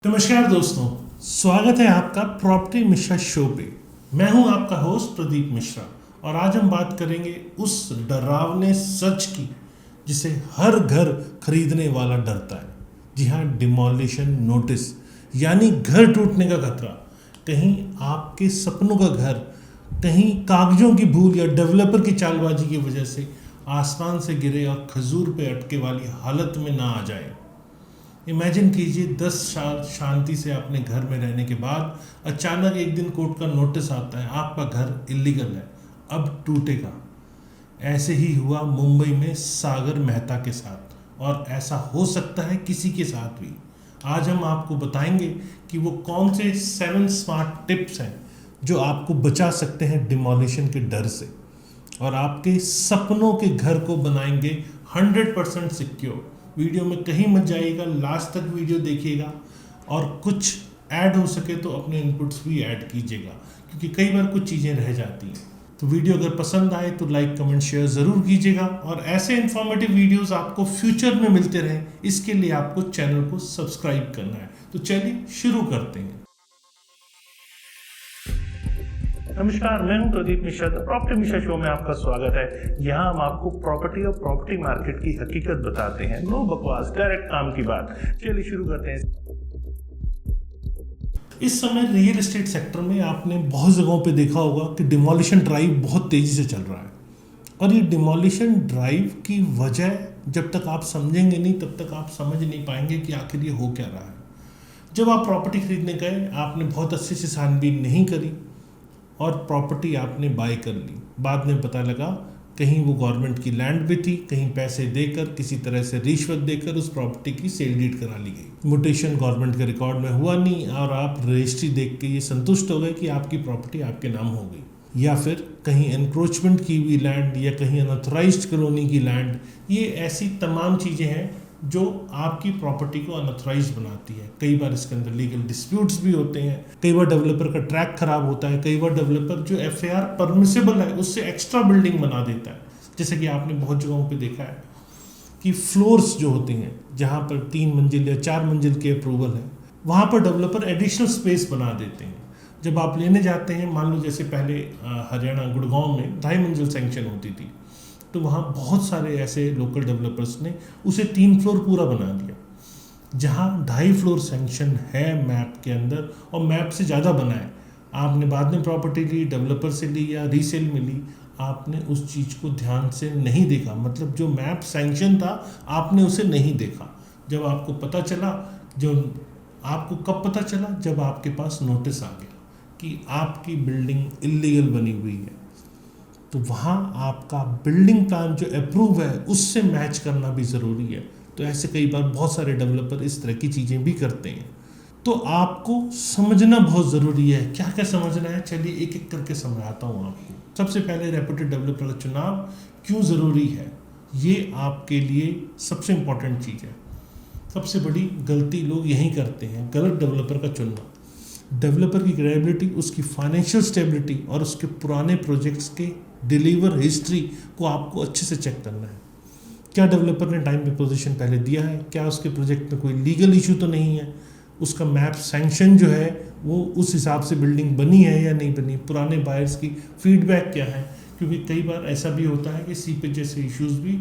नमस्कार दोस्तों, स्वागत है आपका प्रॉपर्टी मिश्रा शो पे। मैं हूं आपका होस्ट प्रदीप मिश्रा और आज हम बात करेंगे उस डरावने सच की जिसे हर घर खरीदने वाला डरता है। जी हाँ, डिमोलिशन नोटिस यानी घर टूटने का खतरा। कहीं आपके सपनों का घर कहीं कागजों की भूल या डेवलपर की चालबाजी की वजह से आसमान से गिरे और खजूर पे अटके वाली हालत में ना आ जाए। इमेजिन कीजिए 10 साल शांति से अपने घर में रहने के बाद अचानक एक दिन कोर्ट का नोटिस आता है, आपका घर इलीगल है, अब टूटेगा। ऐसे ही हुआ मुंबई में सागर मेहता के साथ और ऐसा हो सकता है किसी के साथ भी। आज हम आपको बताएंगे कि वो कौन से 7 स्मार्ट टिप्स हैं जो आपको बचा सकते हैं डिमोलिशन के डर से और आपके सपनों के घर को बनाएंगे 100% सिक्योर। वीडियो में कहीं मत जाइएगा, लास्ट तक वीडियो देखिएगा और कुछ ऐड हो सके तो अपने इनपुट्स भी ऐड कीजिएगा, क्योंकि कई बार कुछ चीज़ें रह जाती हैं। तो वीडियो अगर पसंद आए तो लाइक कमेंट शेयर ज़रूर कीजिएगा और ऐसे इन्फॉर्मेटिव वीडियोस आपको फ्यूचर में मिलते रहें, इसके लिए आपको चैनल को सब्सक्राइब करना है। तो चलिए शुरू करते हैं। नमस्कार, मैं हूं प्रदीप मिश्रा। प्रॉपर्टी मिश्रा शो में आपका स्वागत है। यहाँ हम आपको प्रॉपर्टी और प्रॉपर्टी मार्केट की हकीकत बताते हैं। नो बकवास, डायरेक्ट काम की बात। चलिए शुरू करते हैं। इस समय रियल एस्टेट सेक्टर में आपने बहुत जगहों पे देखा होगा कि डिमोलिशन ड्राइव बहुत तेजी से चल रहा है और ये डिमोलिशन ड्राइव की वजह जब तक आप समझेंगे नहीं तब तक आप समझ नहीं पाएंगे कि आखिर ये हो क्या रहा है। जब आप प्रॉपर्टी खरीदने गए, आपने बहुत अच्छे से छानबीन नहीं करी और प्रॉपर्टी आपने बाय कर ली। बाद में पता लगा कहीं वो गवर्नमेंट की लैंड भी थी, कहीं पैसे देकर किसी तरह से रिश्वत देकर उस प्रॉपर्टी की सेल डीड करा ली गई। म्यूटेशन गवर्नमेंट के रिकॉर्ड में हुआ नहीं और आप रजिस्ट्री देख के ये संतुष्ट हो गए कि आपकी प्रॉपर्टी आपके नाम हो गई। या फिर कहीं एनक्रोचमेंट की हुई लैंड या कहीं अनऑथराइज्ड कॉलोनी की लैंड, ये ऐसी तमाम चीज़ें हैं जो आपकी प्रॉपर्टी को अनऑथराइज बनाती है। कई बार इसके अंदर लीगल डिस्प्यूट्स भी होते हैं, कई बार डेवलपर का ट्रैक खराब होता है, कई बार डेवलपर जो एफआईआर परमिसेबल है उससे एक्स्ट्रा बिल्डिंग बना देता है। जैसे कि आपने बहुत जगहों पे देखा है कि फ्लोर्स जो होती हैं जहाँ पर 3 मंजिल या 4 मंजिल के अप्रूवल है, वहाँ पर डेवलपर एडिशनल स्पेस बना देते हैं। जब आप लेने जाते हैं, मान लो जैसे पहले हरियाणा गुड़गांव में 2.5 मंजिल सैंक्शन होती थी, तो वहाँ बहुत सारे ऐसे लोकल डेवलपर्स ने उसे 3 फ्लोर पूरा बना दिया। जहाँ 2.5 फ्लोर सैंक्शन है मैप के अंदर और मैप से ज़्यादा बना है, आपने बाद में प्रॉपर्टी ली, डेवलपर से ली या रीसेल में ली, आपने उस चीज़ को ध्यान से नहीं देखा। मतलब जो मैप सैंक्शन था आपने उसे नहीं देखा। जब आपको पता चला, जो आपको कब पता चला, जब आपके पास नोटिस आ गया कि आपकी बिल्डिंग इलीगल बनी हुई है। तो वहाँ आपका बिल्डिंग प्लान जो अप्रूव है उससे मैच करना भी ज़रूरी है। तो ऐसे कई बार बहुत सारे डेवलपर इस तरह की चीज़ें भी करते हैं। तो आपको समझना बहुत ज़रूरी है। क्या क्या समझना है, चलिए एक एक करके समझाता हूँ आपको। सबसे पहले रेपुटेड डेवलपर का चुनाव क्यों ज़रूरी है, ये आपके लिए सबसे इम्पोर्टेंट चीज़ है। सबसे बड़ी गलती लोग यही करते हैं, गलत डेवलपर का चुनना। डेवलपर की क्रेडिबिलिटी, उसकी फाइनेंशियल स्टेबिलिटी और उसके पुराने प्रोजेक्ट्स के डिलीवर हिस्ट्री को आपको अच्छे से चेक करना है। क्या डेवलपर ने टाइम पे पोजीशन पहले दिया है, क्या उसके प्रोजेक्ट में कोई लीगल इशू तो नहीं है, उसका मैप सैंक्शन जो है वो उस हिसाब से बिल्डिंग बनी है या नहीं बनी, पुराने बायर्स की फीडबैक क्या है। क्योंकि कई बार ऐसा भी होता है कि सीपेज जैसे इश्यूज भी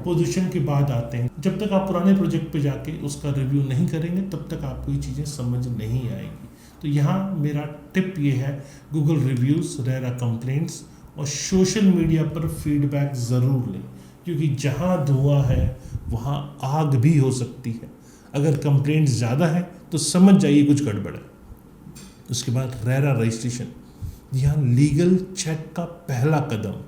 पोजीशन के बाद आते हैं। जब तक आप पुराने प्रोजेक्ट पे जाके उसका रिव्यू नहीं करेंगे तब तक आपको ये चीज़ें समझ नहीं आएगी। तो यहाँ मेरा टिप ये है, गूगल रिव्यूज़, रेरा कंप्लेंट्स और सोशल मीडिया पर फीडबैक ज़रूर लें, क्योंकि जहाँ धुआं है वहाँ आग भी हो सकती है। अगर कंप्लेंट्स ज़्यादा है तो समझ जाइए कुछ गड़बड़ है। उसके बाद रेरा रजिस्ट्रेशन, यहाँ लीगल चेक का पहला कदम।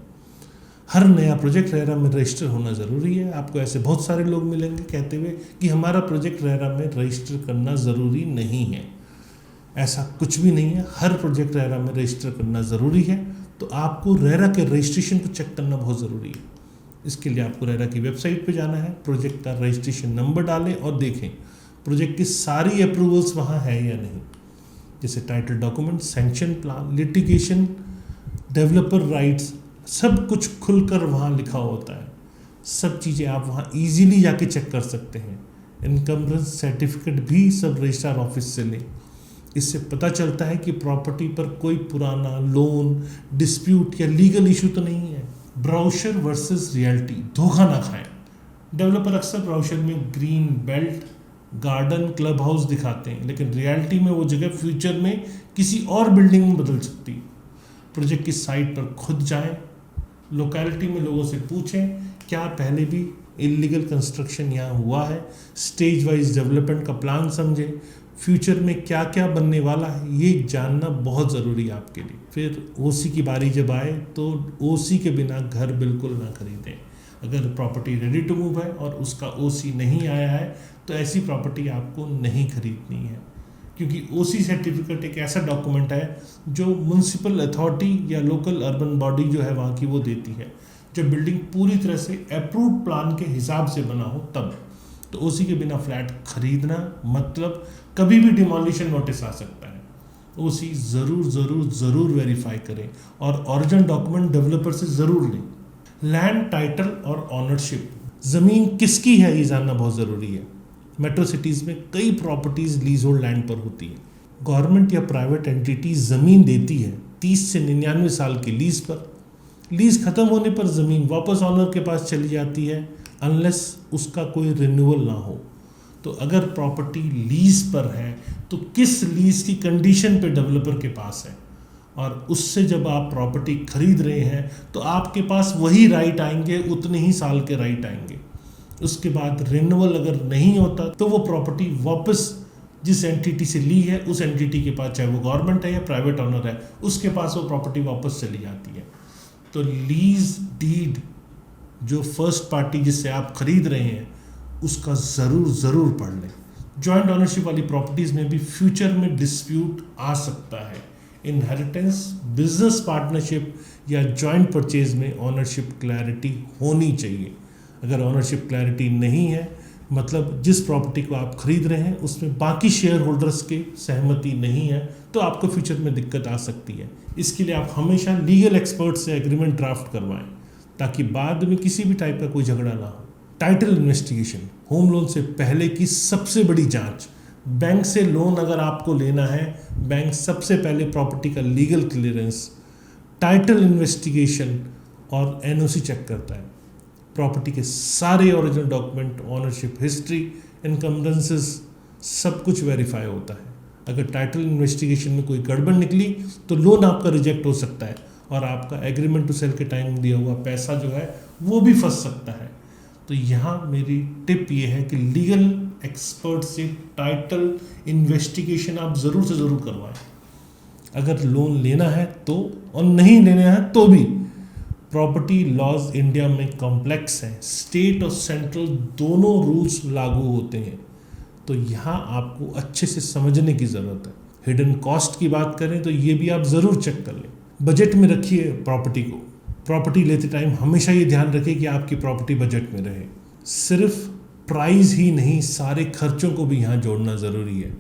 हर नया प्रोजेक्ट रेरा में रजिस्टर होना ज़रूरी है। आपको ऐसे बहुत सारे लोग मिलेंगे कहते हुए कि हमारा प्रोजेक्ट रेरा में रजिस्टर करना ज़रूरी नहीं है। ऐसा कुछ भी नहीं है, हर प्रोजेक्ट रेरा में रजिस्टर करना ज़रूरी है। तो आपको रेरा के रजिस्ट्रेशन को चेक करना बहुत ज़रूरी है। इसके लिए आपको रेरा की वेबसाइट पे जाना है, प्रोजेक्ट का रजिस्ट्रेशन नंबर डालें और देखें प्रोजेक्ट की सारी अप्रूवल्स वहाँ है या नहीं। जैसे title document, sanction plan, litigation, developer rights, सब कुछ खुलकर वहाँ लिखा होता है। सब चीज़ें आप वहाँ ईजीली जाके चेक कर सकते हैं। इनकम्बरेंस सर्टिफिकेट भी सब रजिस्ट्रार ऑफिस से लें। इससे पता चलता है कि प्रॉपर्टी पर कोई पुराना लोन, डिस्प्यूट या लीगल इशू तो नहीं है। ब्राउचर वर्सेस रियलिटी, धोखा ना खाएं। डेवलपर अक्सर ब्राउचर में green belt, garden, club house दिखाते हैं, लेकिन रियलिटी में वो जगह फ्यूचर में किसी और बिल्डिंग में बदल सकती है। प्रोजेक्ट की साइट पर खुद जाएं, लोकेलिटी में लोगों से पूछें क्या पहले भी इलीगल कंस्ट्रक्शन यहाँ हुआ है, स्टेज वाइज डेवलपमेंट का प्लान समझें, फ्यूचर में क्या क्या बनने वाला है ये जानना बहुत ज़रूरी है आपके लिए। फिर ओसी की बारी जब आए तो ओसी के बिना घर बिल्कुल ना खरीदें। अगर प्रॉपर्टी रेडी टू मूव है और उसका ओसी नहीं आया है तो ऐसी प्रॉपर्टी आपको नहीं खरीदनी है, क्योंकि ओसी सर्टिफिकेट एक ऐसा डॉक्यूमेंट है जो म्यूनसिपल अथॉरिटी या लोकल अर्बन बॉडी जो है वहाँ की वो देती है। जब बिल्डिंग पूरी तरह से अप्रूव्ड प्लान के हिसाब से बना हो तब। तो ओसी के बिना फ्लैट खरीदना मतलब कभी भी डिमोलिशन नोटिस आ सकता है। ओसी ज़रूर ज़रूर ज़रूर वेरीफाई करें और ओरिजिनल डॉक्यूमेंट डेवलपर से ज़रूर लें। लैंड टाइटल और ऑनरशिप, ज़मीन किसकी है ये जानना बहुत ज़रूरी है। मेट्रो सिटीज़ में कई प्रॉपर्टीज़ लीज होल्ड लैंड पर होती है। गवर्नमेंट या प्राइवेट एंटिटी ज़मीन देती है 30 से 99 साल की लीज पर। लीज ख़त्म होने पर ज़मीन वापस ऑनर के पास चली जाती है अनलेस उसका कोई रिन्यूअल ना हो। तो अगर प्रॉपर्टी लीज पर है तो किस लीज की कंडीशन पे डेवलपर के पास है, और उससे जब आप प्रॉपर्टी खरीद रहे हैं तो आपके पास वही राइट आएंगे, उतने ही साल के राइट आएंगे। उसके बाद रिन्यूअल अगर नहीं होता तो वो प्रॉपर्टी वापस जिस एंटिटी से ली है उस एंटिटी के पास, चाहे वो गवर्नमेंट है या प्राइवेट ऑनर है, उसके पास वो प्रॉपर्टी वापस चली जाती है। तो लीज डीड जो फर्स्ट पार्टी जिससे आप खरीद रहे हैं उसका ज़रूर पढ़ लें। जॉइंट ऑनरशिप वाली प्रॉपर्टीज़ में भी फ्यूचर में डिस्प्यूट आ सकता है। इनहेरिटेंस, बिजनेस पार्टनरशिप या जॉइंट परचेज में ऑनरशिप क्लैरिटी होनी चाहिए। अगर ऑनरशिप क्लैरिटी नहीं है मतलब जिस प्रॉपर्टी को आप खरीद रहे हैं उसमें बाकी शेयर होल्डर्स की सहमति नहीं है तो आपको फ्यूचर में दिक्कत आ सकती है। इसके लिए आप हमेशा लीगल एक्सपर्ट से एग्रीमेंट ड्राफ्ट करवाएं ताकि बाद में किसी भी टाइप का कोई झगड़ा ना हो। टाइटल इन्वेस्टिगेशन, होम लोन से पहले की सबसे बड़ी जांच। बैंक से लोन अगर आपको लेना है, बैंक सबसे पहले प्रॉपर्टी का लीगल क्लियरेंस, टाइटल इन्वेस्टिगेशन और एनओसी चेक करता है। प्रॉपर्टी के सारे ओरिजिनल डॉक्यूमेंट, ऑनरशिप हिस्ट्री, इनकम्बरेंसेस सब कुछ वेरीफाई होता है। अगर टाइटल इन्वेस्टिगेशन में कोई गड़बड़ निकली तो लोन आपका रिजेक्ट हो सकता है और आपका एग्रीमेंट टू सेल के टाइम दिया हुआ पैसा जो है वो भी फंस सकता है। तो यहाँ मेरी टिप ये है कि लीगल एक्सपर्ट से टाइटल इन्वेस्टिगेशन आप ज़रूर से ज़रूर करवाएं। अगर लोन लेना है तो, और नहीं लेना है तो भी। प्रॉपर्टी लॉज इंडिया में कॉम्प्लेक्स हैं, स्टेट और सेंट्रल दोनों रूल्स लागू होते हैं, तो यहाँ आपको अच्छे से समझने की ज़रूरत है। हिडन कॉस्ट की बात करें तो ये भी आप ज़रूर चेक कर लें। बजट में रखिए प्रॉपर्टी को। प्रॉपर्टी लेते टाइम हमेशा ये ध्यान रखें कि आपकी प्रॉपर्टी बजट में रहे। सिर्फ प्राइस ही नहीं, सारे खर्चों को भी यहाँ जोड़ना ज़रूरी है,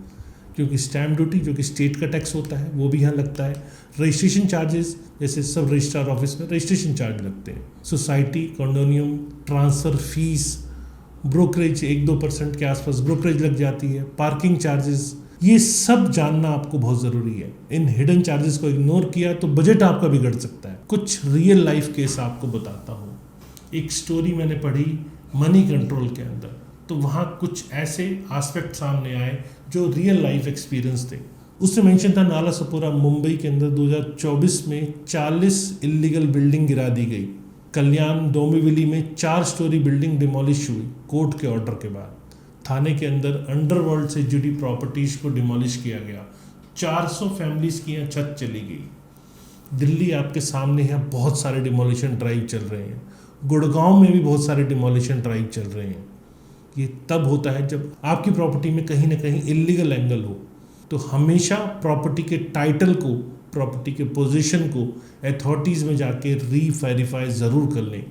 क्योंकि स्टैम्प ड्यूटी जो कि स्टेट का टैक्स होता है वो भी यहाँ लगता है। रजिस्ट्रेशन चार्जेस, जैसे सब रजिस्ट्रार ऑफिस में रजिस्ट्रेशन चार्ज लगते हैं। Society, condominium, transfer fees, brokerage 1-2% के आसपास ब्रोकरेज लग जाती है, पार्किंग चार्जेस, ये सब जानना आपको बहुत ज़रूरी है। इन हिडन चार्जेस को इग्नोर किया तो बजट आपका बिगड़ सकता है। कुछ रियल लाइफ केस आपको बताता हूँ। एक स्टोरी मैंने पढ़ी मनी कंट्रोल के अंदर, तो वहाँ कुछ ऐसे एस्पेक्ट सामने आए जो रियल लाइफ एक्सपीरियंस थे। उसमें मेंशन था नालासोपारा मुंबई के अंदर 2024 में 40 इलीगल बिल्डिंग गिरा दी गई। कल्याण डोंबिवली में 4 स्टोरी बिल्डिंग डिमोलिश हुई कोर्ट के ऑर्डर के बाद। थाने के अंदर अंडरवर्ल्ड से जुड़ी प्रॉपर्टीज़ को डिमोलिश किया गया। 400 फैमिलीज़ की यहाँ छत चली गई। दिल्ली आपके सामने है, बहुत सारे डिमोलिशन ड्राइव चल रहे हैं। गुड़गांव में भी बहुत सारे डिमोलिशन ड्राइव चल रहे हैं। ये तब होता है जब आपकी प्रॉपर्टी में कहीं ना कहीं इलीगल एंगल हो। तो हमेशा प्रॉपर्टी के टाइटल को, प्रॉपर्टी के पोजीशन को अथॉरिटीज़ में जाके रीवेरीफाई ज़रूर कर लें।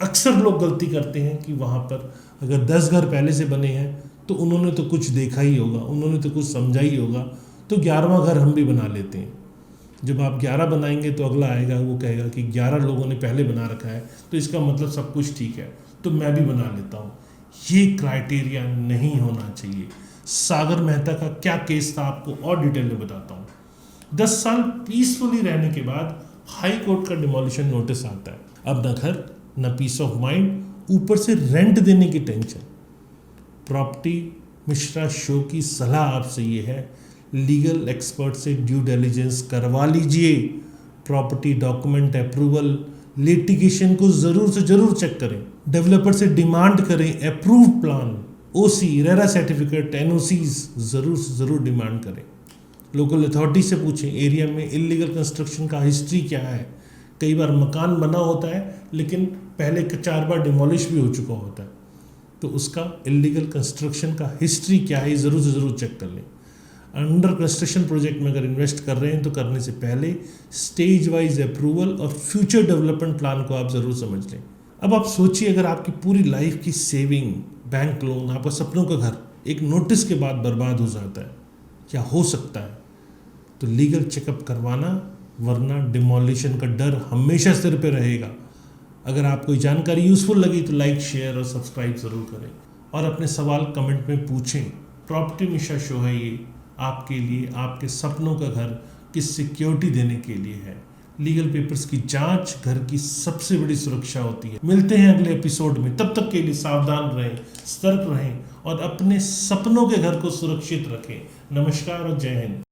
अक्सर लोग गलती करते हैं कि वहाँ पर अगर 10 घर पहले से बने हैं तो उन्होंने तो कुछ देखा ही होगा, उन्होंने तो कुछ समझा ही होगा, तो 11वां घर हम भी बना लेते हैं। जब आप 11 बनाएंगे तो अगला आएगा, वो कहेगा कि 11 लोगों ने पहले बना रखा है तो इसका मतलब सब कुछ ठीक है, तो मैं भी बना लेता हूँ। ये क्राइटेरिया नहीं होना चाहिए। सागर मेहता का क्या केस था आपको और डिटेल में बताता हूँ। 10 साल पीसफुली रहने के बाद हाई कोर्ट का डिमोलिशन नोटिस आता है। अब न घर न पीस ऑफ माइंड, ऊपर से रेंट देने की टेंशन। प्रॉपर्टी मिश्रा शो की सलाह आपसे ये है, लीगल एक्सपर्ट से ड्यू डिलिजेंस करवा लीजिए। प्रॉपर्टी डॉक्यूमेंट अप्रूवल लिटिगेशन को ज़रूर से ज़रूर चेक करें। डेवलपर से डिमांड करें अप्रूव्ड प्लान, ओसी, रेरा सर्टिफिकेट, एनओसीज ज़रूर से ज़रूर डिमांड करें। लोकल अथॉरिटी से पूछें एरिया में इलीगल कंस्ट्रक्शन का हिस्ट्री क्या है। कई बार मकान बना होता है लेकिन पहले 4 बार डिमोलिश भी हो चुका होता है, तो उसका इलीगल कंस्ट्रक्शन का हिस्ट्री क्या है ज़रूर से ज़रूर चेक कर लें। अंडर कंस्ट्रक्शन प्रोजेक्ट में अगर इन्वेस्ट कर रहे हैं तो करने से पहले स्टेज वाइज अप्रूवल और फ्यूचर डेवलपमेंट प्लान को आप ज़रूर समझ लें। अब आप सोचिए, अगर आपकी पूरी लाइफ की सेविंग, बैंक लोन, आपका सपनों का घर एक नोटिस के बाद बर्बाद हो जाता है, क्या हो सकता है, तो लीगल चेकअप करवाना, वरना डिमोलिशन का डर हमेशा सिर पे रहेगा। अगर आपको जानकारी यूज़फुल लगी तो लाइक, शेयर और सब्सक्राइब ज़रूर करें और अपने सवाल कमेंट में पूछें। प्रॉपर्टी मिश्रा शो है ये आपके लिए, आपके सपनों का घर की सिक्योरिटी देने के लिए है। लीगल पेपर्स की जांच घर की सबसे बड़ी सुरक्षा होती है। मिलते हैं अगले एपिसोड में, तब तक के लिए सावधान रहें, सतर्क रहें और अपने सपनों के घर को सुरक्षित रखें। नमस्कार और जय हिंद।